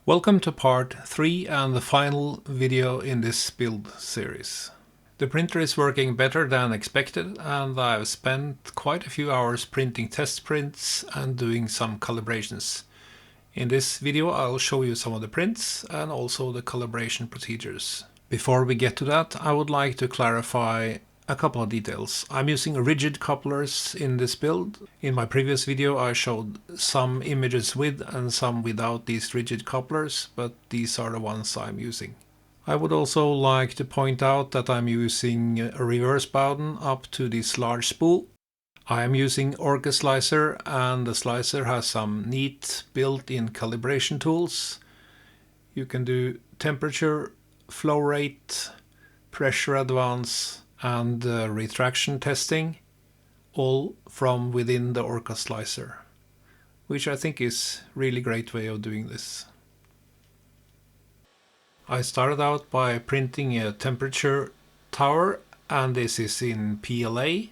Welcome to part 3 and the final video in this build series. The printer is working better than expected, and I've spent quite a few hours printing test prints and doing some calibrations. In this video I'll show you some of the prints and also the calibration procedures. Before we get to that, I would like to clarify a couple of details. I'm using rigid couplers in this build. In my previous video I showed some images with and some without these rigid couplers, but these are the ones I'm using. I would also like to point out that I'm using a reverse Bowden up to this large spool. I am using Orca slicer, and the slicer has some neat built-in calibration tools. You can do temperature, flow rate, pressure advance, and retraction testing, all from within the Orca slicer, which I think is a really great way of doing this. I started out by printing a temperature tower, and this is in PLA.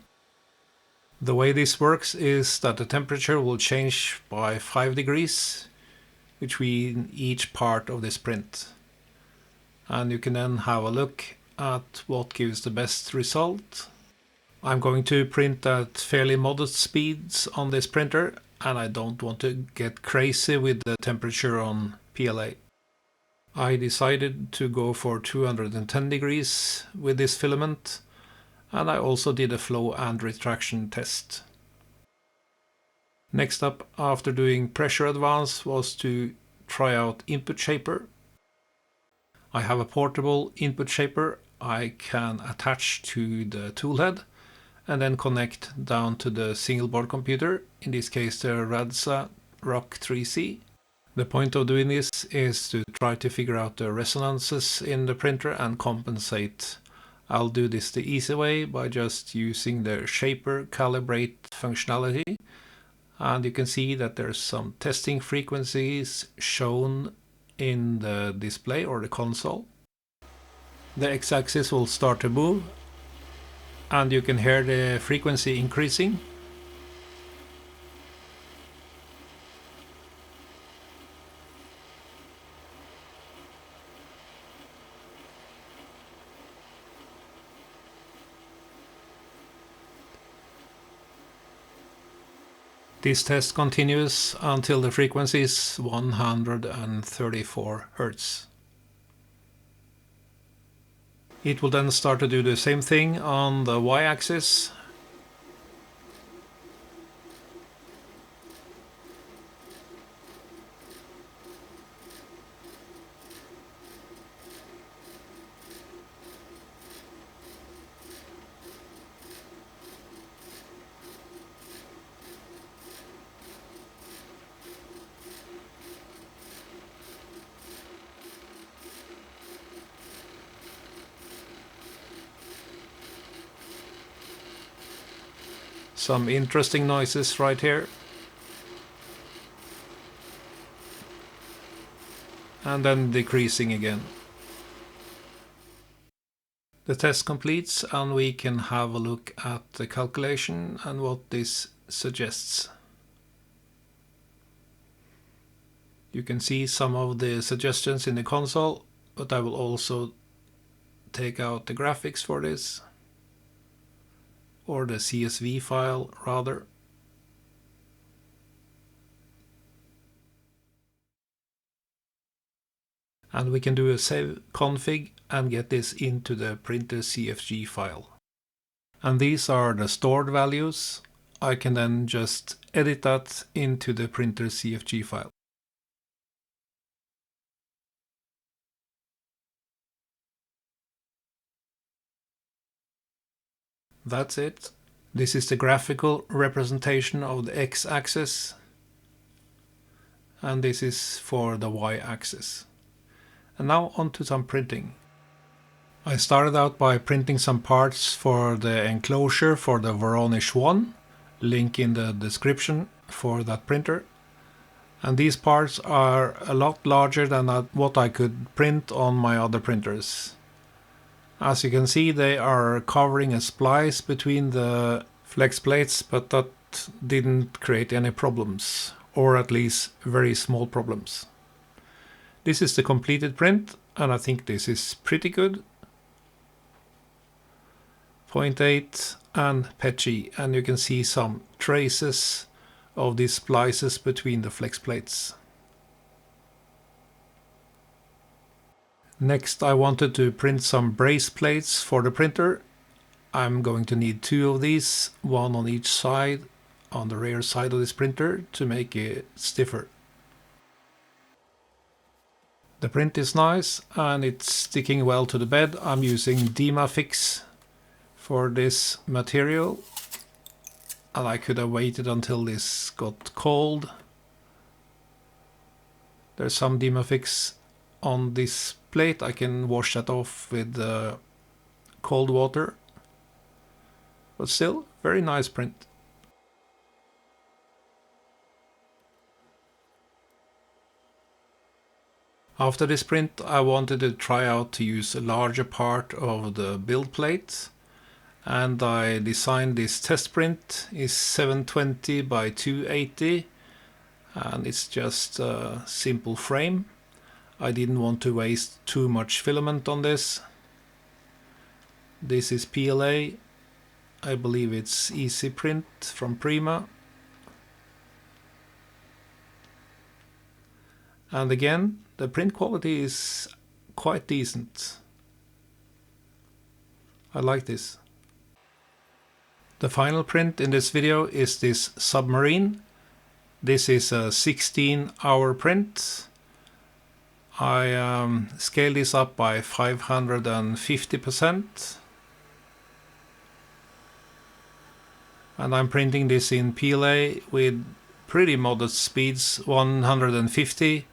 The way this works is that the temperature will change by 5 degrees between each part of this print, and you can then have a look at what gives the best result. I'm going to print at fairly modest speeds on this printer, and I don't want to get crazy with the temperature on PLA. I decided to go for 210 degrees with this filament, and I also did a flow and retraction test. Next up, after doing pressure advance, was to try out input shaper. I have a portable input shaper I can attach to the toolhead and then connect down to the single board computer, in this case the Radxa Rock 3C. The point of doing this is to try to figure out the resonances in the printer and compensate. I'll do this the easy way by just using the shaper calibrate functionality, and you can see that there's some testing frequencies shown in the display or the console. The x-axis will start to move, and you can hear the frequency increasing. This test continues until the frequency is 134 Hz. It will then start to do the same thing on the y-axis. Some interesting noises right here. And then decreasing again. The test completes, and we can have a look at the calculation and what this suggests. You can see some of the suggestions in the console, but I will also take out the graphics for this, or the CSV file rather. And we can do a save config and get this into the printer CFG file. And these are the stored values. I can then just edit that into the printer CFG file. That's it. This is the graphical representation of the x-axis, and this is for the y-axis. And now on to some printing. I started out by printing some parts for the enclosure for the Voronezh 1, link in the description for that printer. And these parts are a lot larger than what I could print on my other printers. As you can see, they are covering a splice between the flex plates, but that didn't create any problems, or at least very small problems. This is the completed print, and I think this is pretty good. 0.8 and PETG, and you can see some traces of these splices between the flex plates. Next, I wanted to print some brace plates for the printer. I'm going to need 2 of these, one on each side, on the rear side of this printer, to make it stiffer. The print is nice and it's sticking well to the bed. I'm using Dimafix for this material, and I could have waited until this got cold. There's some Dimafix on this plate. I can wash that off with cold water, but still very nice print. After this print, I wanted to try out to use a larger part of the build plate, and I designed this test print. It's 720 by 280, and it's just a simple frame. I didn't want to waste too much filament on this. This is PLA. I believe it's Easy Print from Prima. And again, the print quality is quite decent. I like this. The final print in this video is this submarine. This is a 16-hour print. I scaled this up by 550%. And I'm printing this in PLA with pretty modest speeds, 150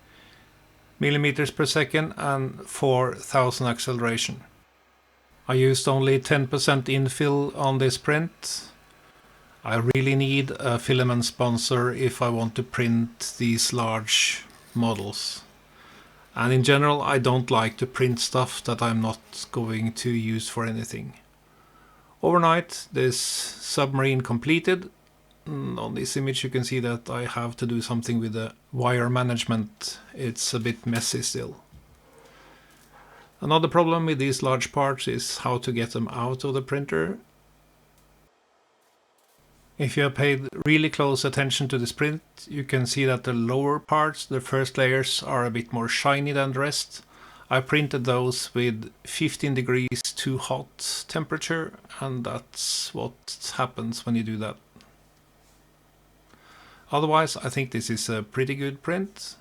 millimeters per second and 4000 acceleration. I used only 10% infill on this print. I really need a filament sponsor if I want to print these large models. And in general, I don't like to print stuff that I'm not going to use for anything. Overnight, this submarine completed. On this image you can see that I have to do something with the wire management. It's a bit messy still. Another problem with these large parts is how to get them out of the printer. If you have paid really close attention to this print, you can see that the lower parts, the first layers, are a bit more shiny than the rest. I printed those with 15 degrees too hot temperature, and that's what happens when you do that. Otherwise, I think this is a pretty good print.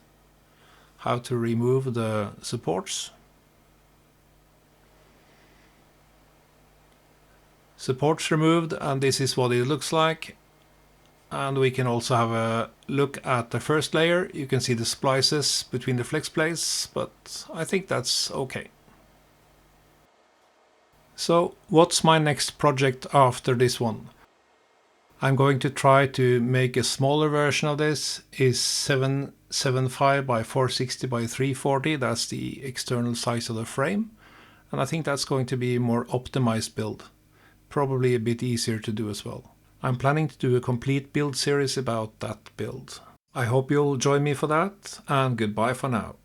How to remove the supports. Supports removed, and this is what it looks like. And we can also have a look at the first layer. You can see the splices between the flex plates, but I think that's okay. So what's my next project after this one? I'm going to try to make a smaller version of this. Is 775 by 460 by 340. That's the external size of the frame. And I think that's going to be a more optimized build. Probably a bit easier to do as well. I'm planning to do a complete build series about that build. I hope you'll join me for that, and goodbye for now.